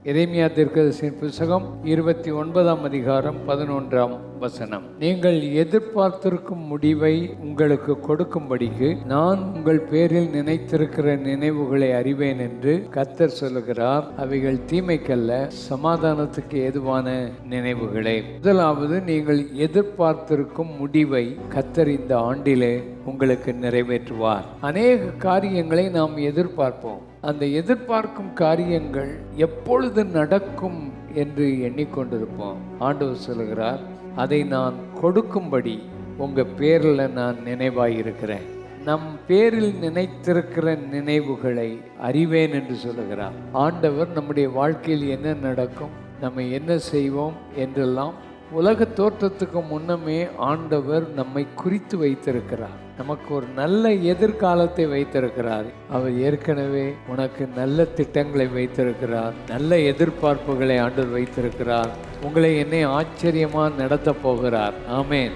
எரேமியா தீர்க்கதரிசியின் புத்தகம் 29ஆம் அதிகாரம் 11ஆம் வசனம். நீங்கள் எதிர்பார்த்திருக்கும் முடிவை உங்களுக்கு கொடுக்கும்படிக்கு நான் உங்கள் பேரில் நினைத்திருக்கிற நினைவுகளை அறிவேன் என்று கர்த்தர் சொல்லுகிறார். அவைகள் தீமைக்கல்ல, சமாதானத்துக்கு ஏதுவான நினைவுகளே. முதலாவது, நீங்கள் எதிர்பார்த்திருக்கும் முடிவை கர்த்தர் இந்த ஆண்டிலே உங்களுக்கு நிறைவேற்றுவார். அநேக காரியங்களை நாம் எதிர்பார்ப்போம். அந்த எதிர்பார்க்கும் காரியங்கள் எப்பொழுது நடக்கும் என்று எண்ணிக்கொண்டிருப்போம். ஆண்டவர் சொல்லுகிறார், அதை நான் கொடுக்கும்படி உங்க பேரில் நான் நினைவாயிருக்கிறேன். நம் பேரில் நினைத்திருக்கிற நினைவுகளை அறிவேன் என்று சொல்லுகிறார். ஆண்டவர் நம்முடைய வாழ்க்கையில் என்ன நடக்கும், நம்ம என்ன செய்வோம் என்றெல்லாம் உலக தோற்றத்துக்கு முன்னமே ஆண்டவர் நம்மை குறித்து வைத்திருக்கிறார். நமக்கு ஒரு நல்ல எதிர்காலத்தை வைத்திருக்கிறார். அவர் ஏற்கனவே உனக்கு நல்ல திட்டங்களை வைத்திருக்கிறார். நல்ல எதிர்பார்ப்புகளை ஆண்டவர் வைத்திருக்கிறார். உங்களை என்னை ஆச்சரியமா நடத்த போகிறார். ஆமென்.